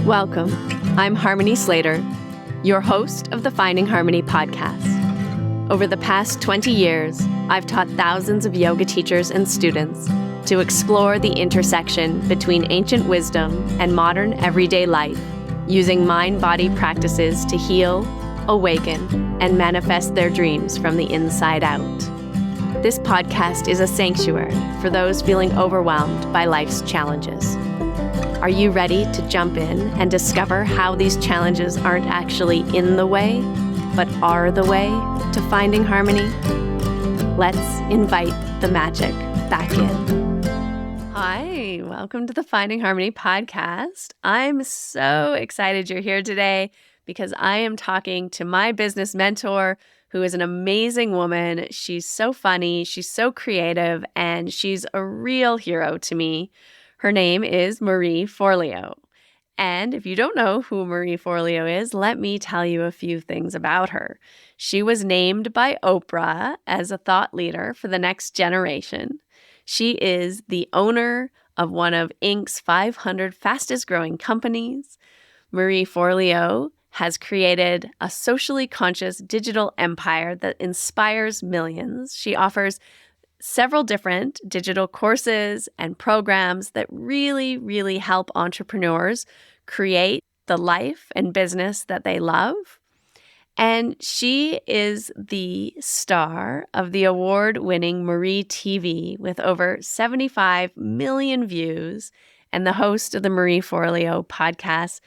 Welcome. I'm Harmony Slater, your host of the Finding Harmony podcast. Over the past 20 years, I've taught thousands of yoga teachers and students to explore the intersection between ancient wisdom and modern everyday life, using mind-body practices to heal, awaken, and manifest their dreams from the inside out. This podcast is a sanctuary for those feeling overwhelmed by life's challenges. Are you ready to jump in and discover how these challenges aren't actually in the way, but are the way to finding harmony? Let's invite the magic back in. Hi, welcome to the Finding Harmony podcast. I'm so excited you're here today because I am talking to my business mentor, who is an amazing woman. She's so funny, she's so creative, and she's a real hero to me. Her name is Marie Forleo. And if you don't know who Marie Forleo is, let me tell you a few things about her. She was named by Oprah as a thought leader for the next generation. She is the owner of one of Inc.'s 500 fastest growing companies. Marie Forleo has created a socially conscious digital empire that inspires millions. She offers several different digital courses and programs that really help entrepreneurs create the life and business that they love. And she is the star of the award-winning Marie TV with over 75 million views and the host of the Marie Forleo podcast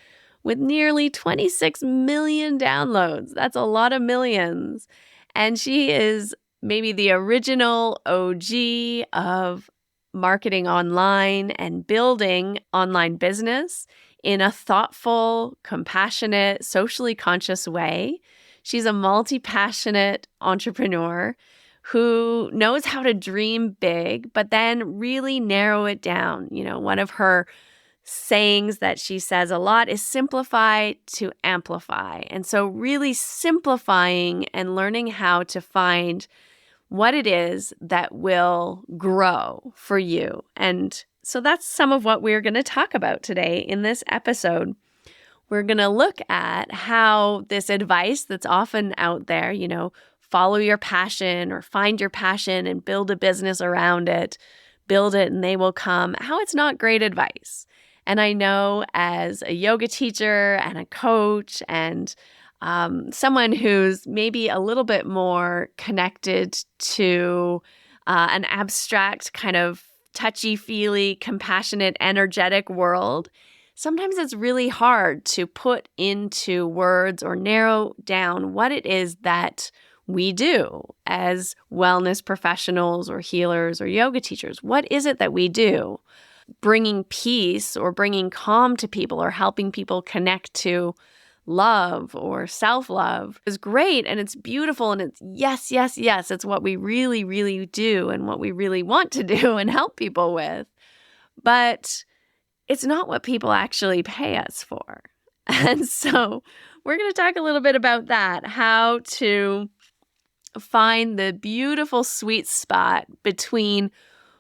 with nearly 26 million downloads. That's a lot of millions. And she is maybe the original OG of marketing online and building online business in a thoughtful, compassionate, socially conscious way. She's a multi-passionate entrepreneur who knows how to dream big, but then really narrow it down. You know, one of her sayings that she says a lot is simplify to amplify. And so really simplifying and learning how to find what it is that will grow for you. And so that's some of what we're going to talk about today in this episode. We're going to look at how this advice that's often out there, you know, follow your passion or find your passion and build a business around it, build it and they will come, how it's not great advice. And I know as a yoga teacher and a coach and someone who's maybe a little bit more connected to an abstract kind of touchy-feely, compassionate, energetic world, sometimes it's really hard to put into words or narrow down what it is that we do as wellness professionals or healers or yoga teachers. What is it that we do? Bringing peace or bringing calm to people or helping people connect to love or self-love is great and it's beautiful and it's yes. It's what we really do and what we really want to do and help people with. But it's not what people actually pay us for. And so we're going to talk a little bit about that, how to find the beautiful sweet spot between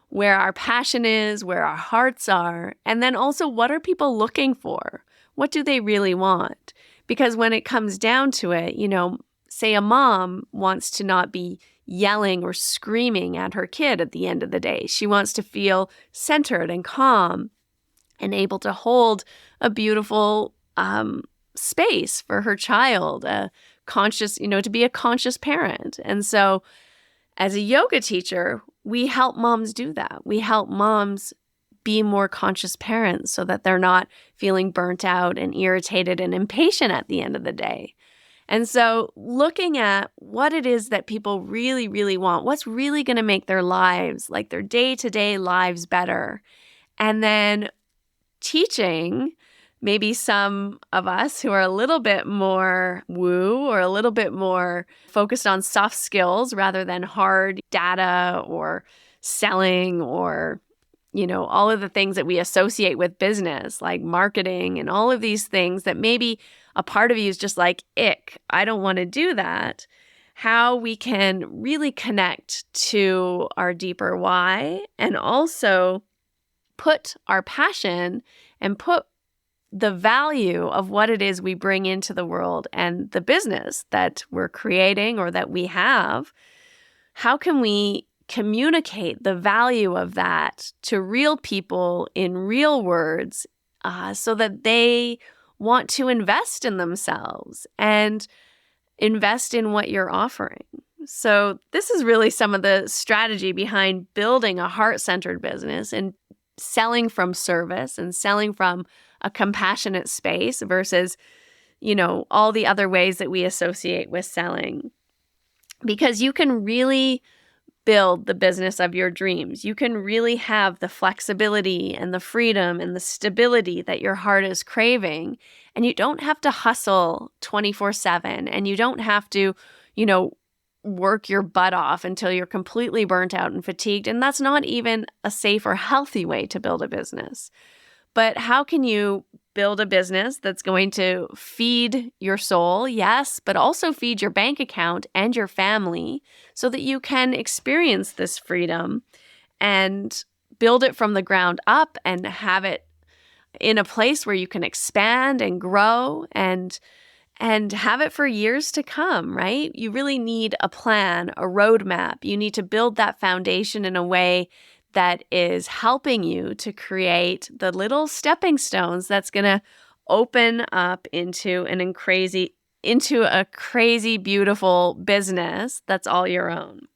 where our passion is, where our hearts are, and then also what are people looking for? What do they really want? Because when it comes down to it, you know, say a mom wants to not be yelling or screaming at her kid at the end of the day. She wants to feel centered and calm and able to hold a beautiful space for her child, a conscious, you know, to be a conscious parent. And so as a yoga teacher, we help moms do that. We help moms be more conscious parents so that they're not feeling burnt out and irritated and impatient at the end of the day. And so looking at what it is that people really want, what's really going to make their lives, like their day-to-day lives better. And then teaching maybe some of us who are a little bit more woo or a little bit more focused on soft skills rather than hard data or selling or you know, all of the things that we associate with business, like marketing and all of these things that maybe a part of you is just like, ick, I don't want to do that. How we can really connect to our deeper why and also put our passion and put the value of what it is we bring into the world and the business that we're creating or that we have, how can we communicate the value of that to real people in real words so that they want to invest in themselves and invest in what you're offering? So this is really some of the strategy behind building a heart-centered business and selling from service and selling from a compassionate space versus, all the other ways that we associate with selling. Because you can really build the business of your dreams. You can really have the flexibility and the freedom and the stability that your heart is craving. And you don't have to hustle 24/7, and you don't have to, work your butt off until you're completely burnt out and fatigued. And that's not even a safe or healthy way to build a business. But how can you build a business that's going to feed your soul, yes, but also feed your bank account and your family so that you can experience this freedom and build it from the ground up and have it in a place where you can expand and grow and have it for years to come, right? You really need a plan, a roadmap. You need to build that foundation in a way that is helping you to create the little stepping stones that's going to open up into a crazy, beautiful business that's all your own.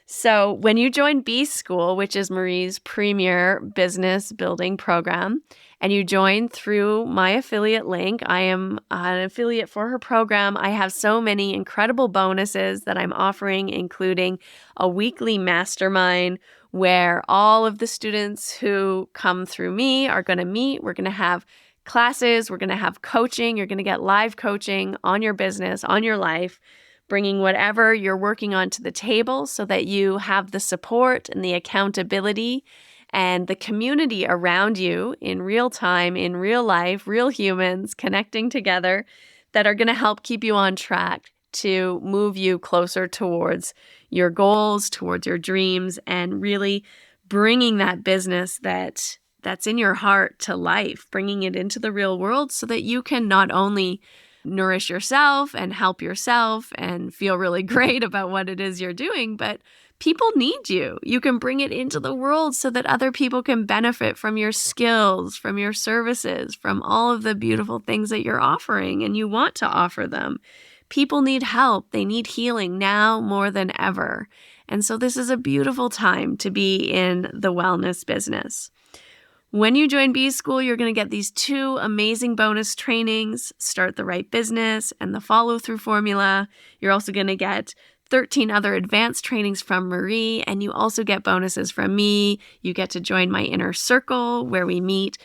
So when you join B School, which is Marie's premier business building program, and you join through my affiliate link, I am an affiliate for her program. I have so many incredible bonuses that I'm offering, including a weekly mastermind where all of the students who come through me are going to meet. We're going to have classes. We're going to have coaching. You're going to get live coaching on your business, on your life, bringing whatever you're working on to the table so that you have the support and the accountability and the community around you in real time, in real life, real humans connecting together that are going to help keep you on track to move you closer towards your goals, towards your dreams, and really bringing that business that's in your heart to life, bringing it into the real world so that you can not only nourish yourself and help yourself and feel really great about what it is you're doing, but people need you. You can bring it into the world so that other people can benefit from your skills, from your services, from all of the beautiful things that you're offering and you want to offer them. People need help. They need healing now more than ever. And so this is a beautiful time to be in the wellness business. When you join B School, you're going to get these 2 amazing bonus trainings, Start the Right Business and the Follow-Through Formula. You're also going to get 13 other advanced trainings from Marie, and you also get bonuses from me. You get to join my inner circle where we meet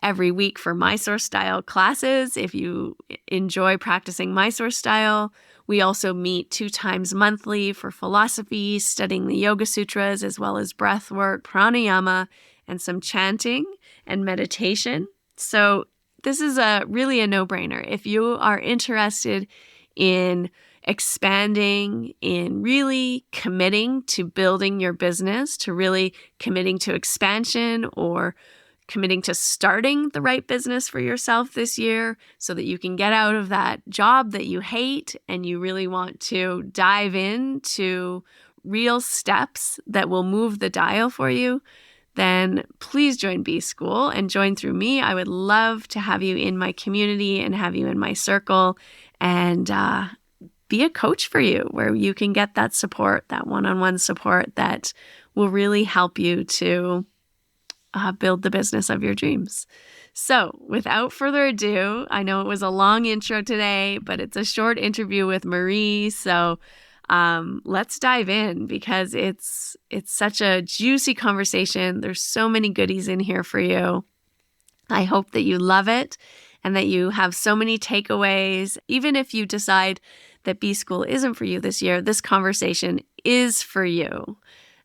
every week for Mysore style classes. If you enjoy practicing Mysore style, we also meet 2 times monthly for philosophy, studying the Yoga Sutras, as well as breath work, pranayama, and some chanting and meditation. So this is really a no-brainer. If you are interested in expanding, in really committing to building your business, to really committing to expansion or committing to starting the right business for yourself this year so that you can get out of that job that you hate and you really want to dive into real steps that will move the dial for you, then please join B School and join through me. I would love to have you in my community and have you in my circle and be a coach for you where you can get that support, that one-on-one support that will really help you to build the business of your dreams. So without further ado, I know it was a long intro today, but it's a short interview with Marie. So let's dive in because it's such a juicy conversation. There's so many goodies in here for you. I hope that you love it and that you have so many takeaways. Even if you decide that B School isn't for you this year, this conversation is for you.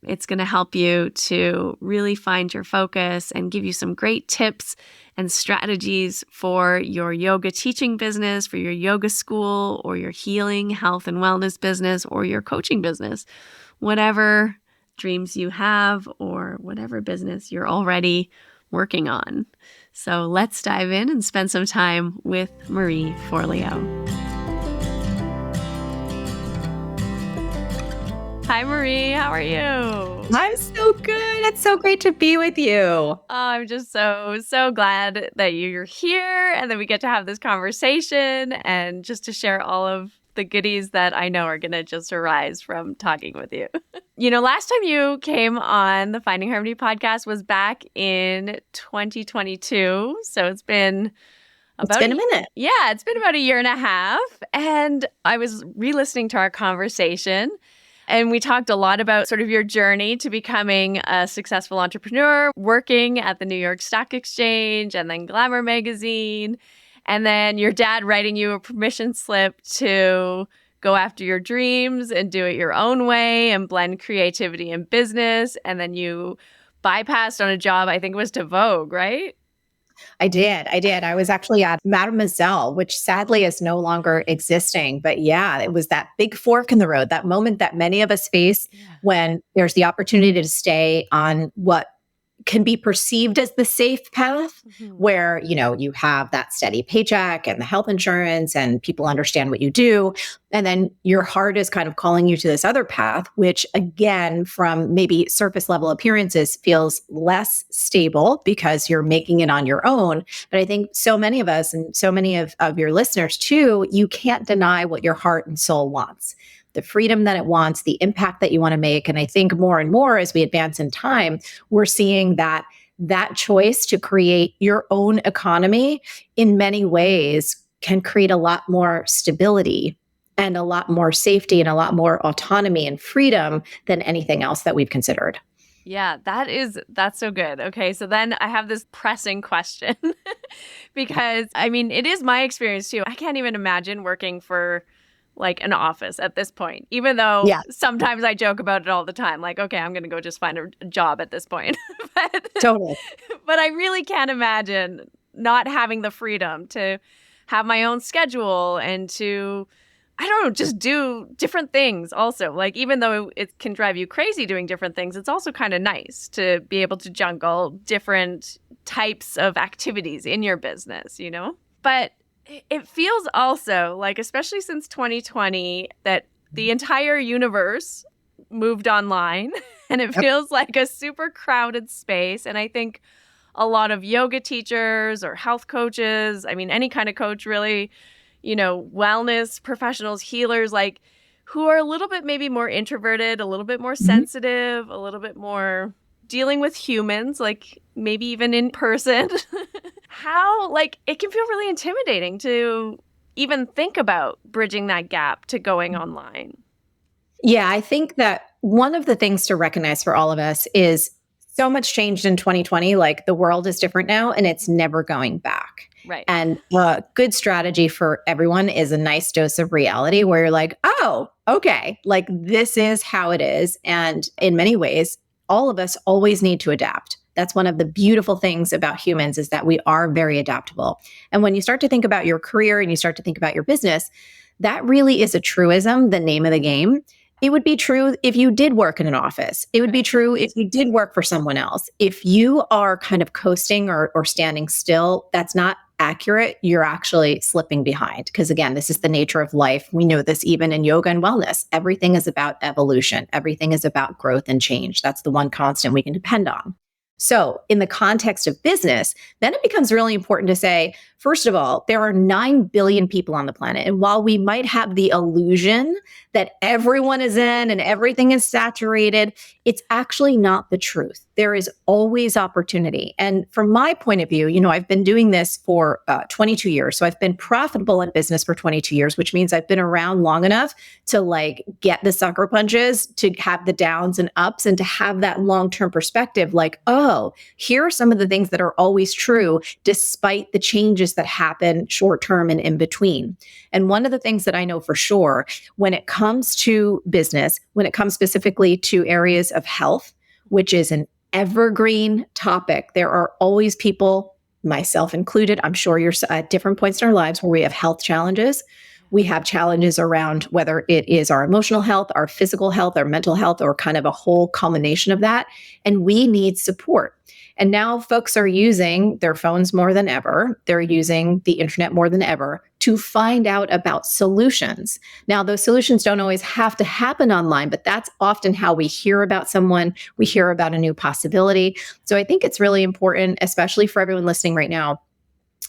It's going to help you to really find your focus and give you some great tips and strategies for your yoga teaching business, for your yoga school, or your healing, health, and wellness business, or your coaching business. Whatever dreams you have or whatever business you're already working on. So let's dive in and spend some time with Marie Forleo. Hi, Marie. How are you? I'm so good. It's so great to be with you. Oh, I'm just so glad that you're here and that we get to have this conversation and just to share all of the goodies that I know are going to just arise from talking with you. Last time you came on the Finding Harmony podcast was back in 2022. So it's been a minute. Yeah, it's been about a year and a half. And I was re-listening to our conversation. And we talked a lot about sort of your journey to becoming a successful entrepreneur, working at the New York Stock Exchange and then Glamour magazine, and then your dad writing you a permission slip to go after your dreams and do it your own way and blend creativity and business. And then you bypassed on a job, I think it was to Vogue, right? I did. I was actually at Mademoiselle, which sadly is no longer existing. But yeah, it was that big fork in the road, that moment that many of us face when there's the opportunity to stay on what can be perceived as the safe path, where, you have that steady paycheck and the health insurance and people understand what you do. And then your heart is kind of calling you to this other path, which again, from maybe surface level appearances feels less stable because you're making it on your own. But I think so many of us and so many of your listeners too, you can't deny what your heart and soul wants. The freedom that it wants, the impact that you want to make. And I think more and more as we advance in time, we're seeing that choice to create your own economy in many ways can create a lot more stability and a lot more safety and a lot more autonomy and freedom than anything else that we've considered. Yeah, that's so good. Okay, so then I have this pressing question because it is my experience too. I can't even imagine working for like an office at this point, even though sometimes I joke about it all the time. Like, okay, I'm going to go just find a job at this point. Totally. But I really can't imagine not having the freedom to have my own schedule and to, I don't know, just do different things also. Like, even though it can drive you crazy doing different things, it's also kind of nice to be able to juggle different types of activities in your business, But it feels also like, especially since 2020, that the entire universe moved online and it feels like a super crowded space. And I think a lot of yoga teachers or health coaches, any kind of coach really, wellness professionals, healers, like who are a little bit maybe more introverted, a little bit more sensitive, a little bit more dealing with humans, like maybe even in person. How, it can feel really intimidating to even think about bridging that gap to going online. Yeah, I think that one of the things to recognize for all of us is so much changed in 2020. Like the world is different now and it's never going back. Right. And a good strategy for everyone is a nice dose of reality where you're like, oh, okay, like this is how it is. And in many ways, all of us always need to adapt. That's one of the beautiful things about humans is that we are very adaptable. And when you start to think about your career and you start to think about your business, that really is a truism, the name of the game. It would be true if you did work in an office. It would be true if you did work for someone else. If you are kind of coasting or standing still, that's not accurate. You're actually slipping behind. Because again, this is the nature of life. We know this even in yoga and wellness. Everything is about evolution. Everything is about growth and change. That's the one constant we can depend on. So in the context of business, then it becomes really important to say, first of all, there are 9 billion people on the planet. And while we might have the illusion that everyone is in and everything is saturated, it's actually not the truth. There is always opportunity. And from my point of view, I've been doing this for 22 years. So I've been profitable in business for 22 years, which means I've been around long enough to get the sucker punches, to have the downs and ups, and to have that long-term perspective. Like, oh, here are some of the things that are always true, despite the changes that happen short-term and in between. And one of the things that I know for sure, when it comes to business, when it comes specifically to areas of health, which is an evergreen topic, there are always people, myself included, I'm sure you're at different points in our lives where we have health challenges, We have challenges around whether it is our emotional health, our physical health, our mental health, or kind of a whole combination of that. And we need support. And now folks are using their phones more than ever. They're using the internet more than ever to find out about solutions. Now, those solutions don't always have to happen online, but that's often how we hear about someone. We hear about a new possibility. So I think it's really important, especially for everyone listening right now,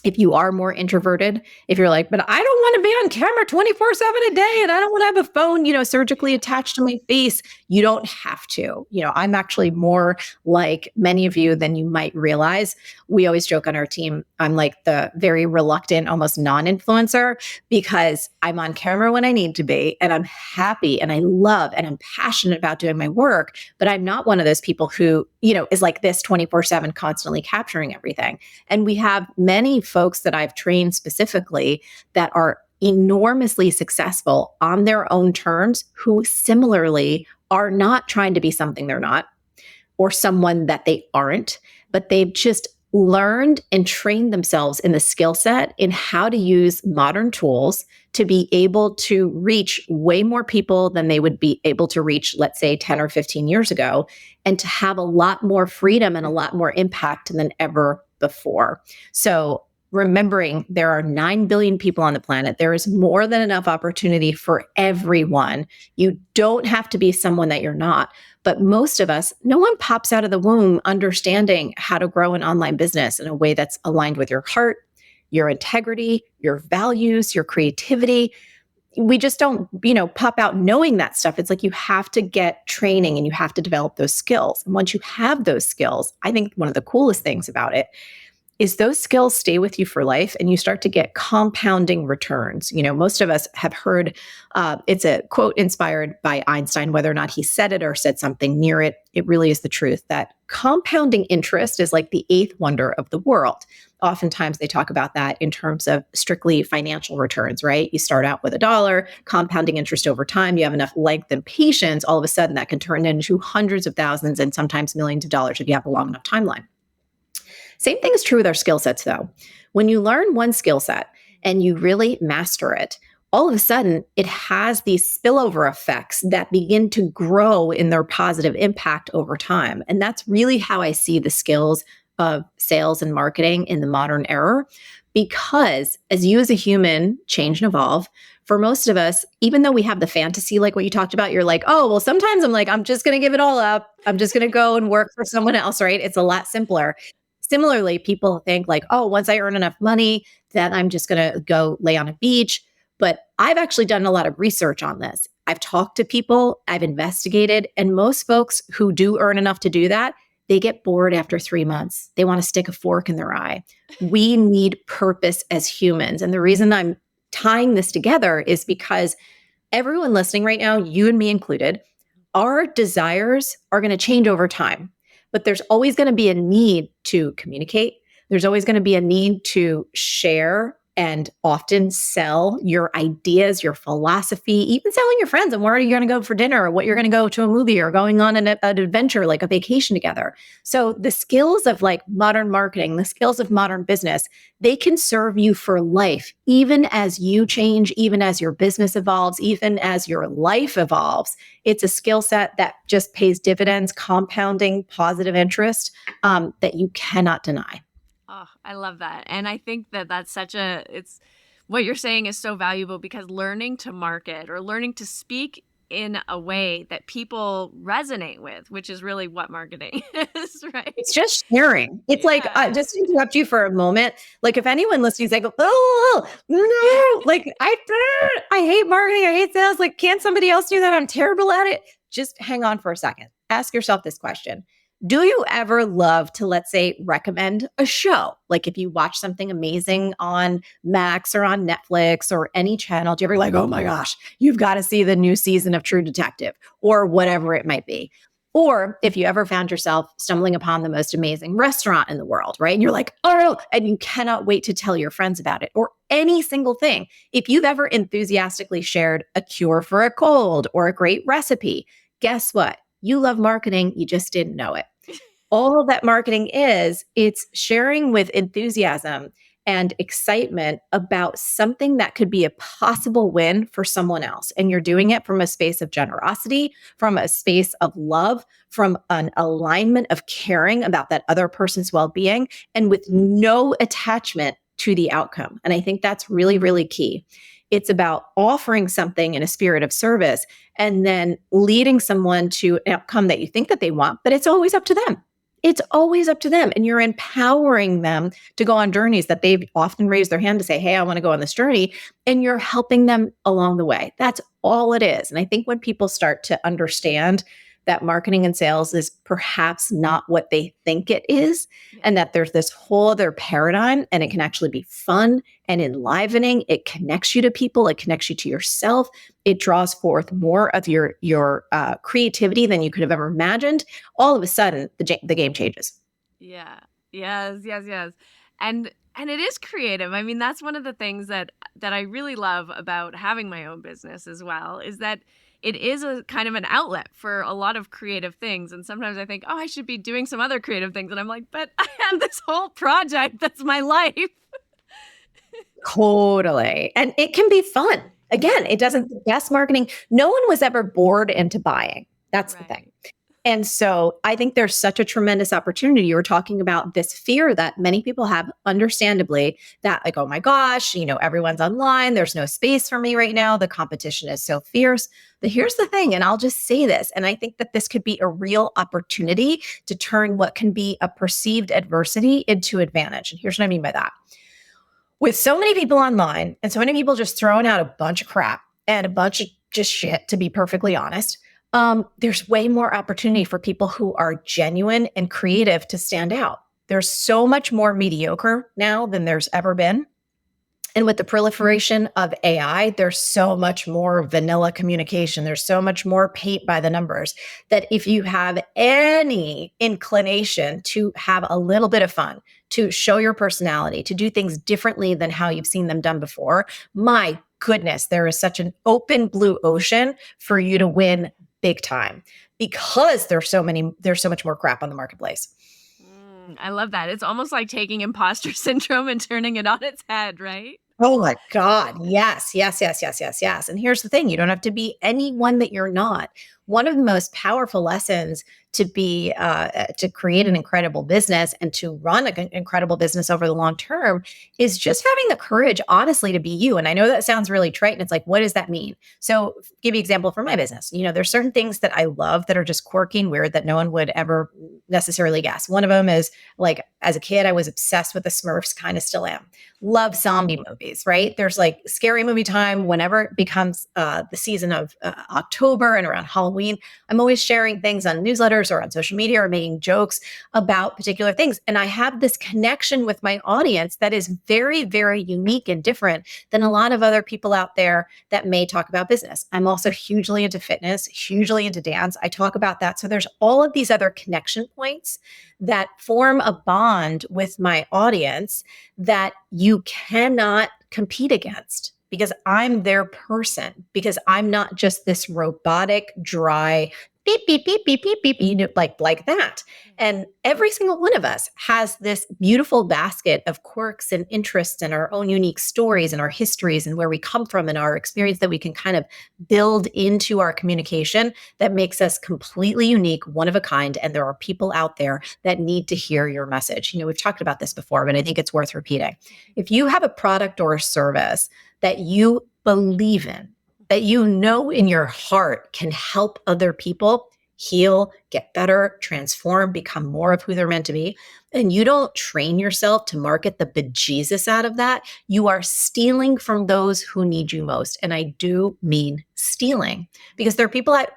if you are more introverted, if you're like, but I don't want to be on camera 24/7 a day and I don't want to have a phone, surgically attached to my face, you don't have to. I'm actually more like many of you than you might realize. We always joke on our team, I'm like the very reluctant, almost non-influencer because I'm on camera when I need to be and I'm happy and I love and I'm passionate about doing my work, but I'm not one of those people who, is like this 24/7 constantly capturing everything. And we have many folks that I've trained specifically that are enormously successful on their own terms who similarly are not trying to be something they're not or someone that they aren't, but they've just learned and trained themselves in the skill set in how to use modern tools to be able to reach way more people than they would be able to reach, let's say 10 or 15 years ago, and to have a lot more freedom and a lot more impact than ever before. So remembering there are 9 billion people on the planet, there is more than enough opportunity for everyone. You don't have to be someone that you're not. But most of us, no one pops out of the womb understanding how to grow an online business in a way that's aligned with your heart, your integrity, your values, your creativity. We just don't, pop out knowing that stuff. It's like you have to get training and you have to develop those skills. And once you have those skills, I think one of the coolest things about it is those skills stay with you for life and you start to get compounding returns. Most of us have heard, it's a quote inspired by Einstein, whether or not he said it or said something near it. It really is the truth that compounding interest is like the eighth wonder of the world. Oftentimes they talk about that in terms of strictly financial returns, right? You start out with $1, compounding interest over time. You have enough length and patience. All of a sudden that can turn into hundreds of thousands and sometimes millions of dollars if you have a long enough timeline. Same thing is true with our skill sets, though. When you learn one skill set and you really master it, all of a sudden it has these spillover effects that begin to grow in their positive impact over time. And that's really how I see the skills of sales and marketing in the modern era. Because as you as a human change and evolve, for most of us, even though we have the fantasy, like what you talked about, you're like, oh, well, sometimes I'm like, I'm just going to give it all up. I'm just going to go and work for someone else, right? It's a lot simpler. Similarly, people think like, oh, once I earn enough money, then I'm just going to go lay on a beach. But I've actually done a lot of research on this. I've talked to people, I've investigated, and most folks who do earn enough to do that, they get bored after 3 months. They want to stick a fork in their eye. We need purpose as humans. And the reason I'm tying this together is because everyone listening right now, you and me included, our desires are going to change over time. But there's always going to be a need to communicate. There's always going to be a need to share and often sell your ideas, your philosophy, even selling your friends and where you're going to go for dinner or what you're going to go to a movie or going on an adventure, like a vacation together. So the skills of like modern marketing, the skills of modern business, they can serve you for life, even as you change, even as your business evolves, even as your life evolves. It's a skill set that just pays dividends, compounding positive interest that you cannot deny. Oh, I love that. And I think that that's it's what you're saying is so valuable because learning to market or learning to speak in a way that people resonate with, which is really what marketing is, right? It's just sharing. It's like, just to interrupt you for a moment. Like if anyone listening is like, oh, no, like I hate marketing. I hate sales. Like, can't somebody else do that? I'm terrible at it. Just hang on for a second. Ask yourself this question. Do you ever love to, let's say, recommend a show? Like if you watch something amazing on Max or on Netflix or any channel, do you ever like, oh my gosh, you've got to see the new season of True Detective or whatever it might be? Or if you ever found yourself stumbling upon the most amazing restaurant in the world, right? And you're like, oh, and you cannot wait to tell your friends about it or any single thing. If you've ever enthusiastically shared a cure for a cold or a great recipe, guess what? You love marketing, you just didn't know it. All of that marketing it's sharing with enthusiasm and excitement about something that could be a possible win for someone else. And you're doing it from a space of generosity, from a space of love, from an alignment of caring about that other person's well-being, and with no attachment to the outcome. And I think that's really, really key. It's about offering something in a spirit of service and then leading someone to an outcome that you think that they want, but it's always up to them. It's always up to them. And you're empowering them to go on journeys that they've often raised their hand to say, hey, I want to go on this journey. And you're helping them along the way. That's all it is. And I think when people start to understand that marketing and sales is perhaps not what they think it is, and that there's this whole other paradigm, and it can actually be fun and enlivening. It connects you to people. It connects you to yourself. It draws forth more of your creativity than you could have ever imagined. All of a sudden, the game changes. Yeah. Yes. And it is creative. I mean, that's one of the things that I really love about having my own business as well, is that it is a kind of an outlet for a lot of creative things. And sometimes I think, oh, I should be doing some other creative things. And I'm like, but I have this whole project that's my life. Totally. And it can be fun. Again, it doesn't, the best marketing, no one was ever bored into buying. That's the thing. And so I think there's such a tremendous opportunity. You were talking about this fear that many people have, understandably, that like, oh my gosh, everyone's online. There's no space for me right now. The competition is so fierce. But here's the thing, and I'll just say this, and I think that this could be a real opportunity to turn what can be a perceived adversity into advantage. And here's what I mean by that. With so many people online and so many people just throwing out a bunch of crap and a bunch of just shit, to be perfectly honest, there's way more opportunity for people who are genuine and creative to stand out. There's so much more mediocre now than there's ever been. And with the proliferation of AI, there's so much more vanilla communication. There's so much more paint by the numbers that if you have any inclination to have a little bit of fun, to show your personality, to do things differently than how you've seen them done before, my goodness, there is such an open blue ocean for you to win big time, because there's so much more crap on the marketplace. I love that. It's almost like taking imposter syndrome and turning it on its head, right? Oh my God. Yes. And here's the thing. You don't have to be anyone that you're not. One of the most powerful lessons to create an incredible business and to run an incredible business over the long term is just having the courage, honestly, to be you. And I know that sounds really trite. And it's like, what does that mean? So give you an example for my business. There's certain things that I love that are just quirky and weird that no one would ever necessarily guess. One of them is, like, as a kid, I was obsessed with the Smurfs, kind of still am. Love zombie movies, right? There's like scary movie time whenever it becomes the season of October and around Halloween. I'm always sharing things on newsletters or on social media or making jokes about particular things. And I have this connection with my audience that is very, very unique and different than a lot of other people out there that may talk about business. I'm also hugely into fitness, hugely into dance. I talk about that. So there's all of these other connection points that form a bond with my audience that you cannot compete against, because I'm their person, because I'm not just this robotic, dry, beep, beep, beep, beep, beep, beep, like that. And every single one of us has this beautiful basket of quirks and interests and our own unique stories and our histories and where we come from and our experience that we can kind of build into our communication that makes us completely unique, one of a kind. And there are people out there that need to hear your message. We've talked about this before, but I think it's worth repeating. If you have a product or a service that you believe in, that in your heart can help other people heal, get better, transform, become more of who they're meant to be, and you don't train yourself to market the bejesus out of that, you are stealing from those who need you most. And I do mean stealing, because there are people out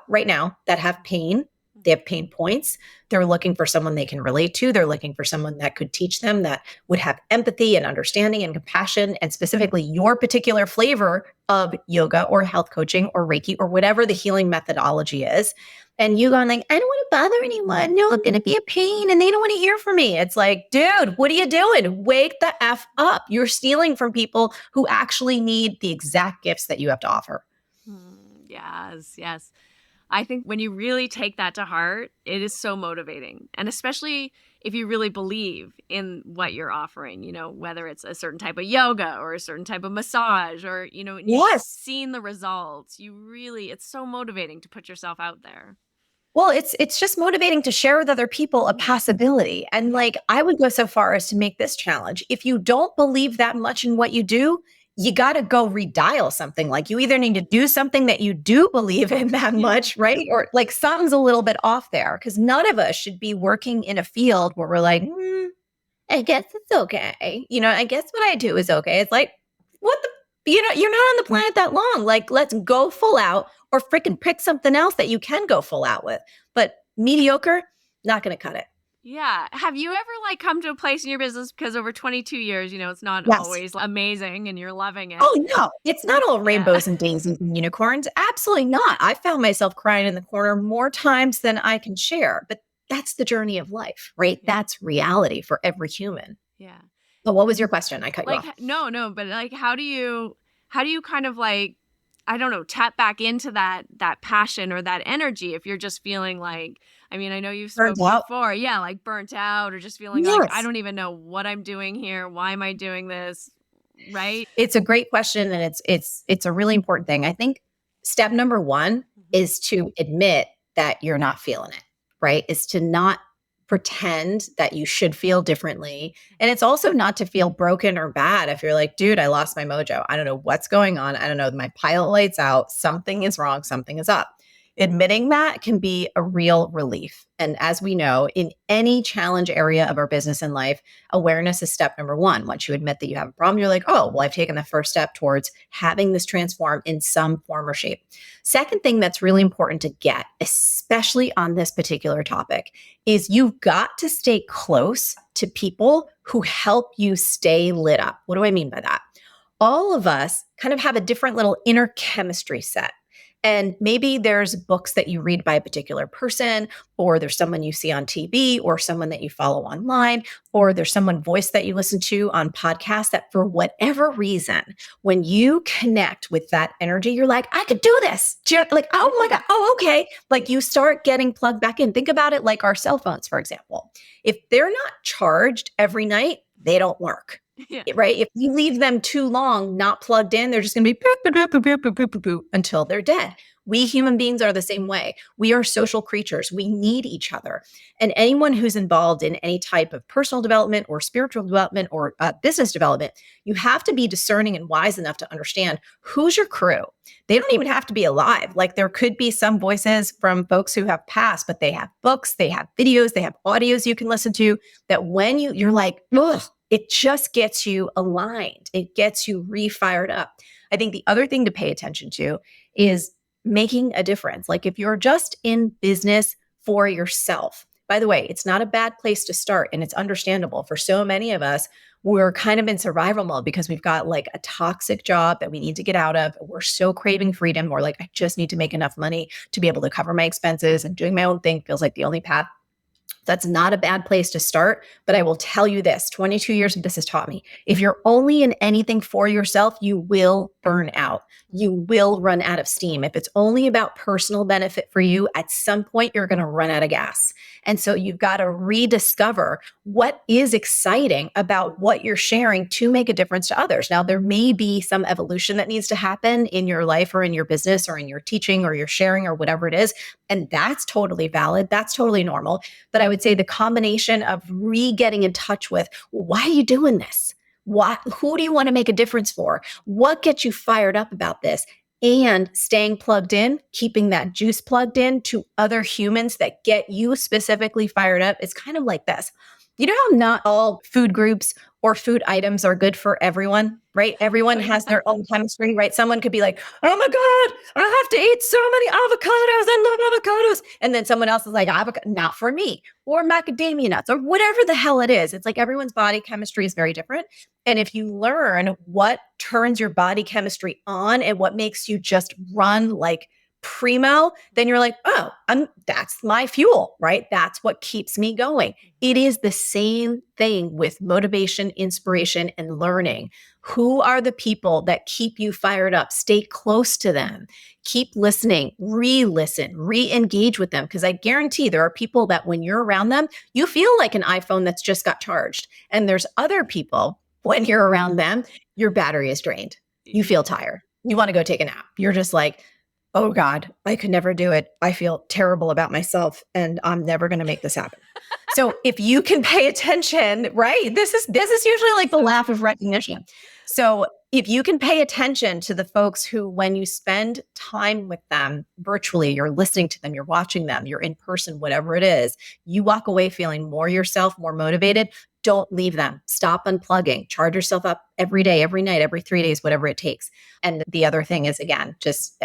right now that have pain. They have pain points. They're looking for someone they can relate to. They're looking for someone that could teach them, that would have empathy and understanding and compassion, and specifically your particular flavor of yoga or health coaching or Reiki or whatever the healing methodology is. And you going like, I don't want to bother anyone. No, I'm going to be a pain and they don't want to hear from me. It's like, dude, what are you doing? Wake the F up. You're stealing from people who actually need the exact gifts that you have to offer. Yes. I think when you really take that to heart, it is so motivating. And especially if you really believe in what you're offering, whether it's a certain type of yoga or a certain type of massage or, and you've Yes. seen the results, it's so motivating to put yourself out there. Well, it's just motivating to share with other people a possibility. And like, I would go so far as to make this challenge. If you don't believe that much in what you do, you got to go redial something. Like, you either need to do something that you do believe in that much, right? Or like something's a little bit off there, because none of us should be working in a field where we're like, I guess it's okay. I guess what I do is okay. It's like, what the, you're not on the planet that long. Like, let's go full out, or freaking pick something else that you can go full out with. But mediocre, not going to cut it. Yeah. Have you ever come to a place in your business, because over 22 years, it's not Yes. always amazing and you're loving it. Oh, no, it's not all rainbows and daisies and unicorns. Absolutely not. I found myself crying in the corner more times than I can share, but that's the journey of life, right? Yeah. That's reality for every human. Yeah. But what was your question? I cut you off. No, but how do you kind of I don't know, tap back into that passion or that energy if you're just feeling like, I know you've spoken before. Yeah. Like burnt out, or just feeling like, I don't even know what I'm doing here. Why am I doing this? Right. It's a great question. And it's a really important thing. I think step number one is to admit that you're not feeling it, right? Is to not pretend that you should feel differently. And it's also not to feel broken or bad if you're like, dude, I lost my mojo. I don't know what's going on. I don't know. My pilot light's out. Something is wrong. Something is up. Admitting that can be a real relief. And as we know, in any challenge area of our business and life, awareness is step number one. Once you admit that you have a problem, you're like, oh, well, I've taken the first step towards having this transform in some form or shape. Second thing that's really important to get, especially on this particular topic, is you've got to stay close to people who help you stay lit up. What do I mean by that? All of us kind of have a different little inner chemistry set. And maybe there's books that you read by a particular person, or there's someone you see on TV, or someone that you follow online, or there's someone voice that you listen to on podcasts that for whatever reason, when you connect with that energy, you're like, I could do this. Like, oh my God. Oh, okay. Like, you start getting plugged back in. Think about it like our cell phones, for example. If they're not charged every night, they don't work. Yeah. Right? If you leave them too long not plugged in, they're just going to be boop, boop, boop, boop, boop, boop, boop, boop, until they're dead. We human beings are the same way. We are social creatures. We need each other. And anyone who's involved in any type of personal development or spiritual development or business development, you have to be discerning and wise enough to understand who's your crew. They don't even have to be alive. Like, there could be some voices from folks who have passed, but they have books, they have videos, they have audios you can listen to, that when you're like, ugh, it just gets you aligned. It gets you re-fired up. I think the other thing to pay attention to is making a difference. Like, if you're just in business for yourself, by the way, it's not a bad place to start. And it's understandable. For so many of us, we're kind of in survival mode because we've got like a toxic job that we need to get out of. We're so craving freedom. We're like, I just need to make enough money to be able to cover my expenses, and doing my own thing feels like the only path. That's not a bad place to start. But I will tell you this, 22 years of this has taught me, if you're only in anything for yourself, you will burn out. You will run out of steam. If it's only about personal benefit for you, at some point, you're going to run out of gas. And so you've got to rediscover what is exciting about what you're sharing to make a difference to others. Now, there may be some evolution that needs to happen in your life or in your business or in your teaching or your sharing or whatever it is. And that's totally valid. That's totally normal. But I would say the combination of getting in touch with, why are you doing this? Who do you want to make a difference for? What gets you fired up about this? And staying plugged in, keeping that juice plugged in to other humans that get you specifically fired up. It's kind of like this. You know how not all food groups or food items are good for everyone, right? Everyone has their own chemistry, right? Someone could be like, oh my God, I have to eat so many avocados. I love avocados. And then someone else is like, not for me, or macadamia nuts, or whatever the hell it is. It's like everyone's body chemistry is very different. And if you learn what turns your body chemistry on and what makes you just run like primo, then you're like, oh, that's my fuel, right? That's what keeps me going. It is the same thing with motivation, inspiration, and learning. Who are the people that keep you fired up? Stay close to them. Keep listening, re-listen, re-engage with them. Because I guarantee there are people that when you're around them, you feel like an iPhone that's just got charged. And there's other people, when you're around them, your battery is drained. You feel tired. You want to go take a nap. You're just like, oh God, I could never do it. I feel terrible about myself and I'm never going to make this happen. So if you can pay attention, right? This is usually like the laugh of recognition. So if you can pay attention to the folks who, when you spend time with them virtually, you're listening to them, you're watching them, you're in person, whatever it is, you walk away feeling more yourself, more motivated. Don't leave them. Stop unplugging. Charge yourself up every day, every night, every 3 days, whatever it takes. And the other thing is, again, just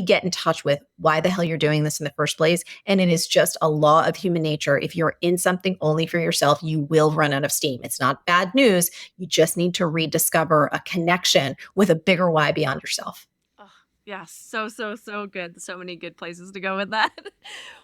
get in touch with why the hell you're doing this in the first place. And it is just a law of human nature. If you're in something only for yourself, you will run out of steam. It's not bad news. You just need to rediscover a connection with a bigger why beyond yourself. Yeah, so good. So many good places to go with that.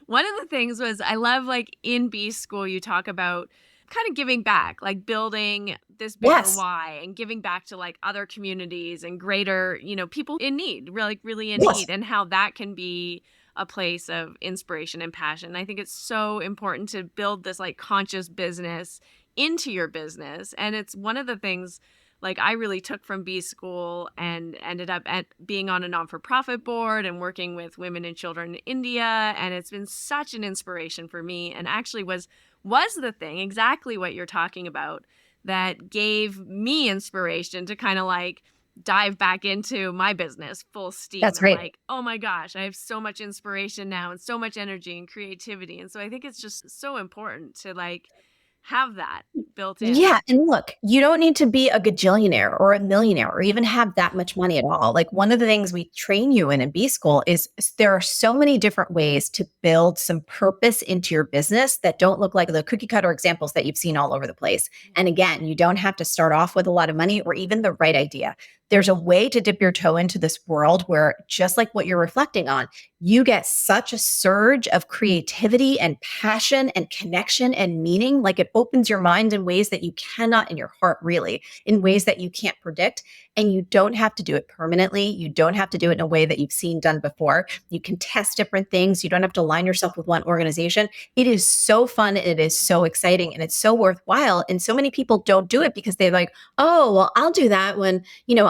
One of the things was, I love, like, in B school, you talk about kind of giving back, like building this bigger why and giving back to like other communities and greater, people in need, really in need, and how that can be a place of inspiration and passion. I think it's so important to build this like conscious business into your business. And it's one of the things like I really took from B school and ended up being on a non-for-profit board and working with women and children in India. And it's been such an inspiration for me, and actually was the thing, exactly what you're talking about, that gave me inspiration to kind of like dive back into my business full steam. That's right. Like, oh my gosh, I have so much inspiration now and so much energy and creativity. And so I think it's just so important to like have that built in. Yeah. And look, you don't need to be a gajillionaire or a millionaire or even have that much money at all. Like, one of the things we train you in B school is there are so many different ways to build some purpose into your business that don't look like the cookie cutter examples that you've seen all over the place. And again, you don't have to start off with a lot of money or even the right idea. There's a way to dip your toe into this world where, just like what you're reflecting on, you get such a surge of creativity and passion and connection and meaning. Like, it opens your mind in ways that you cannot, in your heart, really, in ways that you can't predict. And you don't have to do it permanently. You don't have to do it in a way that you've seen done before. You can test different things. You don't have to align yourself with one organization. It is so fun. It is so exciting, and it's so worthwhile. And so many people don't do it because they're like, oh, well, I'll do that when,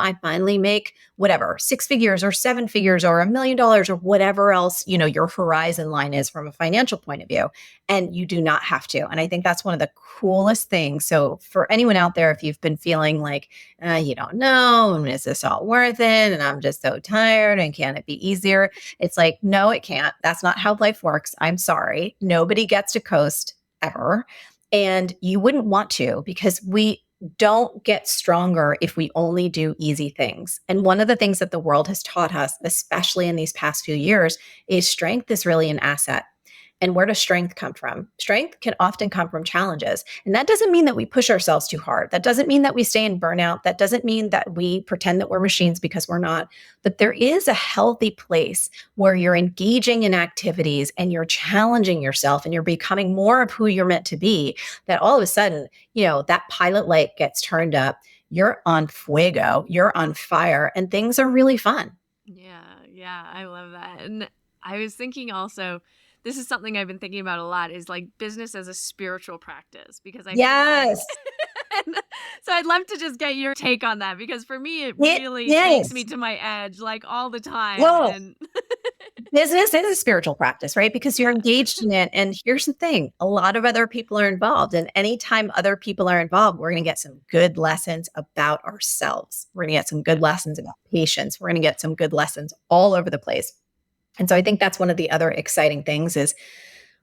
I finally make whatever, 6 figures or 7 figures or $1 million or whatever else, your horizon line is from a financial point of view. And you do not have to. And I think that's one of the coolest things. So for anyone out there, if you've been feeling like, you don't know, and is this all worth it? And I'm just so tired, and can it be easier? It's like, no, it can't. That's not how life works. I'm sorry. Nobody gets to coast ever. And you wouldn't want to, because we don't get stronger if we only do easy things. And one of the things that the world has taught us, especially in these past few years, is strength is really an asset. And where does strength come from? Strength can often come from challenges. And that doesn't mean that we push ourselves too hard. That doesn't mean that we stay in burnout. That doesn't mean that we pretend that we're machines, because we're not. But there is a healthy place where you're engaging in activities and you're challenging yourself and you're becoming more of who you're meant to be, that all of a sudden, that pilot light gets turned up. You're on fuego. You're on fire, and things are really fun. Yeah, I love that. And I was thinking also, this is something I've been thinking about a lot, is like business as a spiritual practice, because I feel like, so I'd love to just get your take on that, because for me, it really takes me to my edge, like all the time. Well, and business is a spiritual practice, right? Because you're engaged in it. And here's the thing, a lot of other people are involved. And anytime other people are involved, we're going to get some good lessons about ourselves. We're going to get some good lessons about patience. We're going to get some good lessons all over the place. And so I think that's one of the other exciting things, is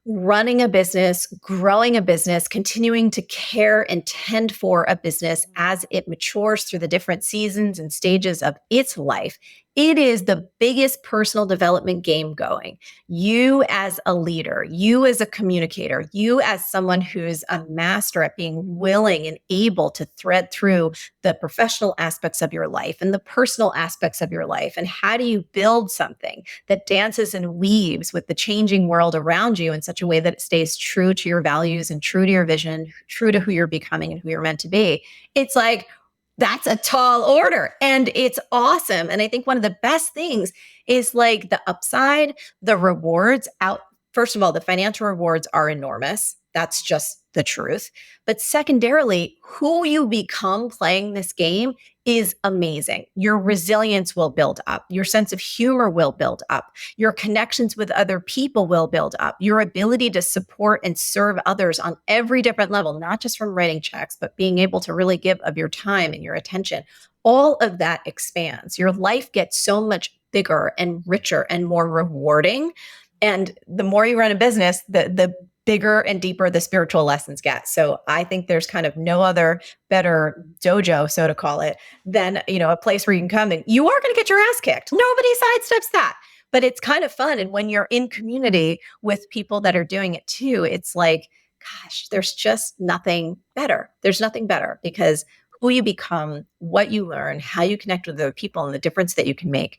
running a business, growing a business, continuing to care and tend for a business as it matures through the different seasons and stages of its life, It is the biggest personal development game going. You as a leader, you as a communicator, you as someone who's a master at being willing and able to thread through the professional aspects of your life and the personal aspects of your life. And how do you build something that dances and weaves with the changing world around you in such a way that it stays true to your values and true to your vision, true to who you're becoming and who you're meant to be? It's like, that's a tall order and it's awesome. And I think one of the best things is like the upside, the rewards out. First of all, the financial rewards are enormous. That's just the truth. But secondarily, who you become playing this game is amazing. Your resilience will build up. Your sense of humor will build up. Your connections with other people will build up. Your ability to support and serve others on every different level, not just from writing checks, but being able to really give of your time and your attention. All of that expands. Your life gets so much bigger and richer and more rewarding. And the more you run a business, the bigger and deeper the spiritual lessons get. So I think there's kind of no other better dojo, so to call it, than, a place where you can come and you are going to get your ass kicked. Nobody sidesteps that. But it's kind of fun. And when you're in community with people that are doing it too, it's like, gosh, there's just nothing better. There's nothing better because who you become, what you learn, how you connect with other people, and the difference that you can make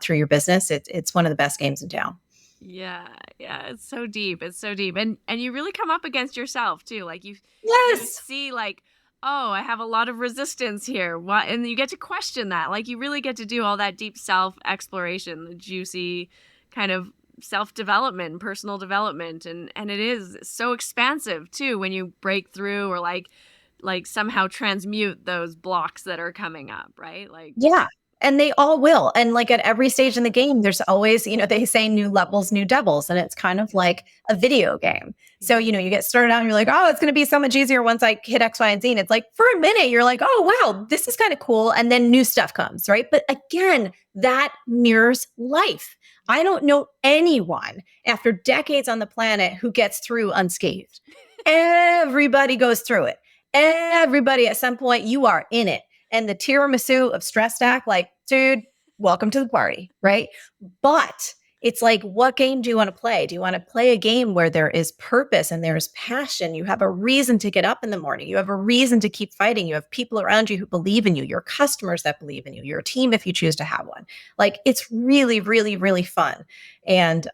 through your business, it's one of the best games in town. Yeah, it's so deep. It's so deep. And you really come up against yourself too. Like you Yes. see like, oh, I have a lot of resistance here. What? And you get to question that. Like you really get to do all that deep self exploration, the juicy kind of self development, personal development. And it is so expansive too when you break through or like somehow transmute those blocks that are coming up, right? Like, Yeah. And they all will. And like at every stage in the game, there's always, they say new levels, new devils. And it's kind of like a video game. So, you get started out and you're like, oh, it's going to be so much easier once I hit X, Y, and Z. And it's like for a minute, you're like, oh, wow, this is kind of cool. And then new stuff comes, right? But again, that mirrors life. I don't know anyone after decades on the planet who gets through unscathed. Everybody goes through it. Everybody at some point, you are in it. And the tiramisu of stress stack, like, dude, welcome to the party, right? But it's like, what game do you want to play? Do you want to play a game where there is purpose and there's passion? You have a reason to get up in the morning. You have a reason to keep fighting. You have people around you who believe in you, your customers that believe in you, your team if you choose to have one. Like, it's really, really, really fun. And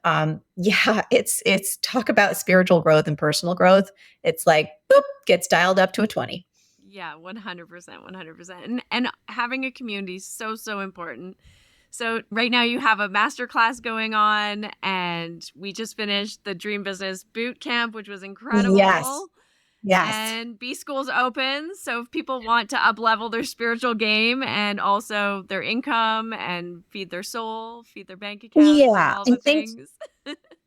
it's talk about spiritual growth and personal growth. It's like, boop, gets dialed up to a 20. Yeah, 100%, 100%. And having a community is so, so important. So right now you have a masterclass going on and we just finished the Dream Business Boot Camp, which was incredible. Yes. And B School's open. So if people want to up level their spiritual game and also their income and feed their soul, feed their bank account, Yeah. all the things.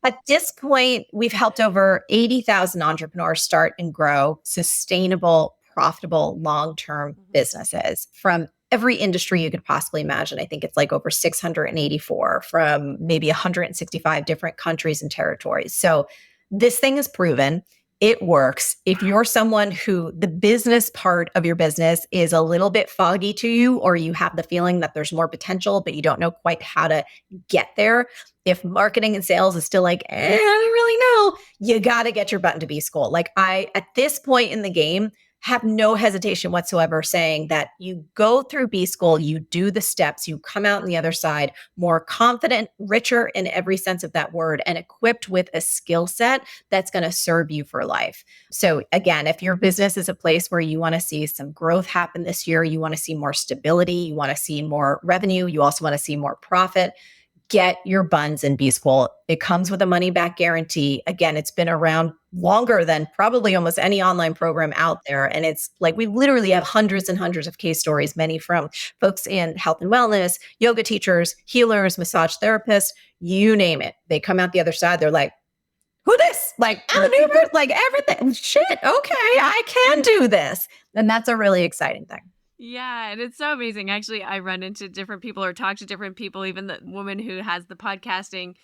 At this point, we've helped over 80,000 entrepreneurs start and grow sustainable, profitable, long-term businesses from every industry you could possibly imagine. I think it's like over 684 from maybe 165 different countries and territories. So this thing is proven. It works. If you're someone who the business part of your business is a little bit foggy to you, or you have the feeling that there's more potential, but you don't know quite how to get there. If marketing and sales is still like, I don't really know, you got to get your butt into B School. Like at this point in the game, have no hesitation whatsoever saying that you go through B School, you do the steps, you come out on the other side more confident, richer in every sense of that word, and equipped with a skill set that's going to serve you for life. So again, if your business is a place where you want to see some growth happen this year, you want to see more stability, you want to see more revenue, you also want to see more profit, get your buns in B School. It comes with a money back guarantee. Again, it's been around longer than probably almost any online program out there. And it's like, we literally have hundreds and hundreds of case stories, many from folks in health and wellness, yoga teachers, healers, massage therapists, you name it. They come out the other side. They're like, who this? Like, like everything. Shit. Okay. I can do this. And that's a really exciting thing. Yeah, and it's so amazing. Actually, I run into different people or talk to different people, even the woman who has the podcasting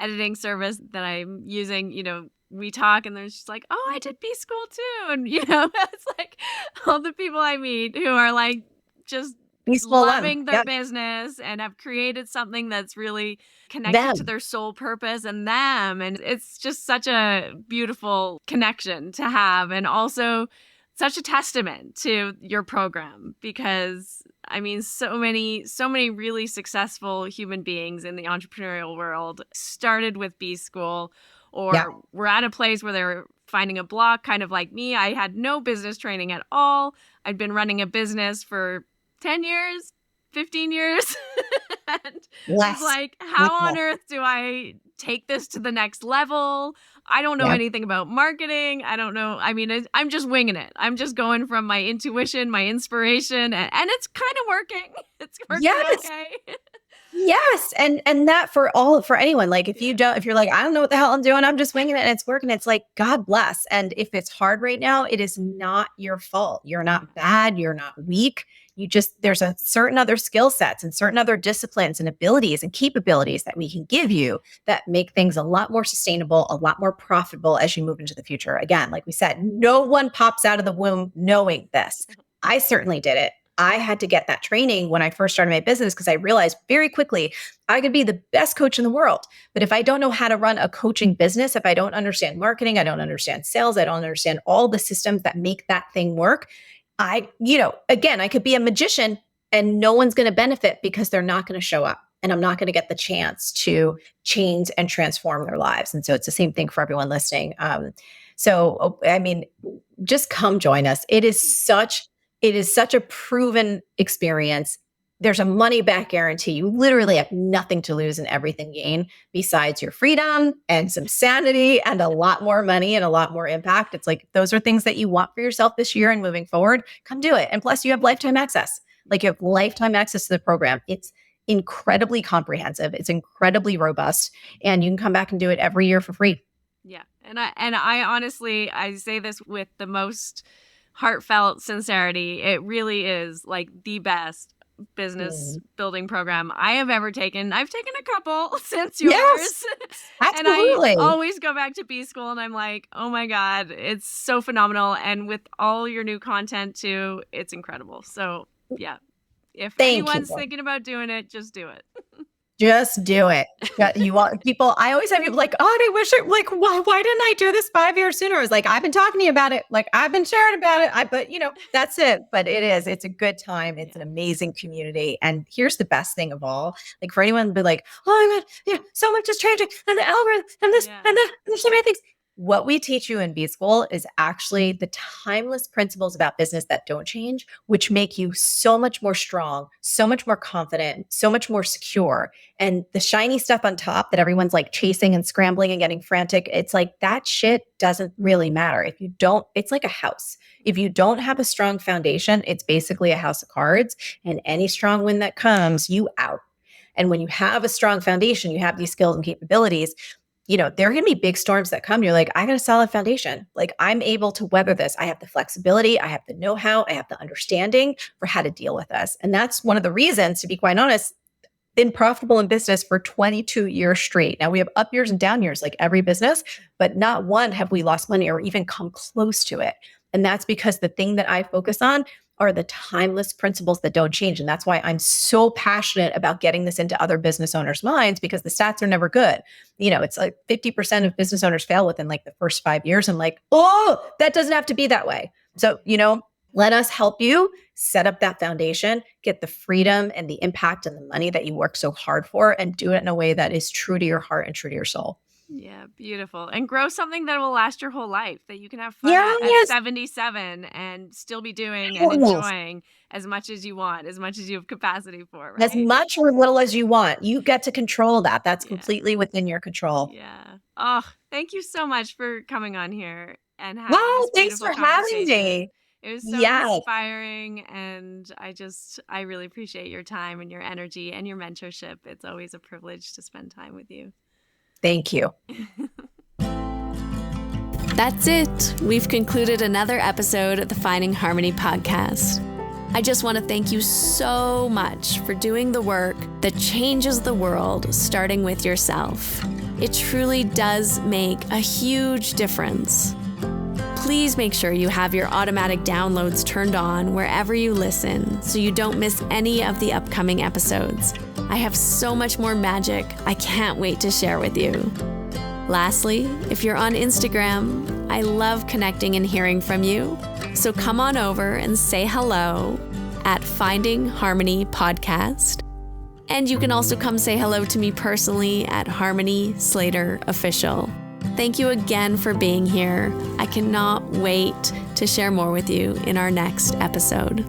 editing service that I'm using, we talk and there's just like, oh, I did B School too. And, it's like all the people I meet who are like just Be school alum. loving their Yep. business and have created something that's really connected Them. to their soul purpose and them. And it's just such a beautiful connection to have, and also such a testament to your program, because I mean, so many really successful human beings in the entrepreneurial world started with B School, or Yeah. were at a place where they were finding a block, kind of like me. I had no business training at all. I'd been running a business for 10 years, 15 years. And Less. it's like, how on earth do I take this to the next level? I don't know anything about marketing. I don't know. I mean, I'm just winging it. I'm just going from my intuition, my inspiration, and it's kind of working. It's working okay. Yes. And that for anyone, like if you're like, I don't know what the hell I'm doing, I'm just winging it and it's working. It's like, God bless. And if it's hard right now, it is not your fault. You're not bad. You're not weak. There's a certain other skill sets and certain other disciplines and abilities and capabilities that we can give you that make things a lot more sustainable, a lot more profitable as you move into the future. Again, like we said, no one pops out of the womb knowing this. I certainly did it. I had to get that training when I first started my business because I realized very quickly I could be the best coach in the world. But if I don't know how to run a coaching business, if I don't understand marketing, I don't understand sales, I don't understand all the systems that make that thing work, I could be a magician and no one's going to benefit because they're not going to show up and I'm not going to get the chance to change and transform their lives. And so it's the same thing for everyone listening. Just come join us. It is such a proven experience. There's a money back guarantee. You literally have nothing to lose and everything gain besides your freedom and some sanity and a lot more money and a lot more impact. It's like, those are things that you want for yourself this year and moving forward, come do it. And plus you have lifetime access. Like you have lifetime access to the program. It's incredibly comprehensive. It's incredibly robust, and you can come back and do it every year for free. Yeah. And I honestly, I say this with the most heartfelt sincerity. It really is like the best business building program I have ever taken. I've taken a couple since yours. Yes, absolutely. And I always go back to B School and I'm like, oh my God, it's so phenomenal. And with all your new content too, it's incredible. So yeah, if anyone's thinking about doing it, just do it. Just do it. You want people, I always have people like, oh, I wish why didn't I do this 5 years sooner? I was like, I've been talking to you about it. Like I've been sharing about it. But that's it. But it's a good time. It's an amazing community. And here's the best thing of all, like for anyone to be like, oh my God, so much is changing and the algorithm and this and that, and there's so many things. What we teach you in B School is actually the timeless principles about business that don't change, which make you so much more strong, so much more confident, so much more secure. And the shiny stuff on top that everyone's like chasing and scrambling and getting frantic, it's like that shit doesn't really matter. It's like a house. If you don't have a strong foundation, it's basically a house of cards, and any strong wind that comes, you out. And when you have a strong foundation, you have these skills and capabilities, there are going to be big storms that come. You're like, I got a solid foundation. Like I'm able to weather this. I have the flexibility. I have the know-how. I have the understanding for how to deal with this. And that's one of the reasons, to be quite honest, been profitable in business for 22 years straight. Now we have up years and down years like every business, but not one have we lost money or even come close to it. And that's because the thing that I focus on are the timeless principles that don't change. And that's why I'm so passionate about getting this into other business owners' minds, because the stats are never good. It's like 50% of business owners fail within like the first 5 years. I'm like, oh, that doesn't have to be that way. So, let us help you set up that foundation, get the freedom and the impact and the money that you work so hard for, and do it in a way that is true to your heart and true to your soul. Yeah, beautiful. And grow something that will last your whole life, that you can have fun at 77 and still be doing and enjoying as much as you want, as much as you have capacity for, right? As much or little as you want. You get to control that. That's completely within your control. Yeah. Oh, thank you so much for coming on here and having Wow, this thanks for having me. It was so inspiring, and I really appreciate your time and your energy and your mentorship. It's always a privilege to spend time with you. Thank you. That's it. We've concluded another episode of the Finding Harmony podcast. I just want to thank you so much for doing the work that changes the world, starting with yourself. It truly does make a huge difference. Please make sure you have your automatic downloads turned on wherever you listen so you don't miss any of the upcoming episodes. I have so much more magic I can't wait to share with you. Lastly, if you're on Instagram, I love connecting and hearing from you. So come on over and say hello at Finding Harmony Podcast. And you can also come say hello to me personally at Harmony Slater Official. Thank you again for being here. I cannot wait to share more with you in our next episode.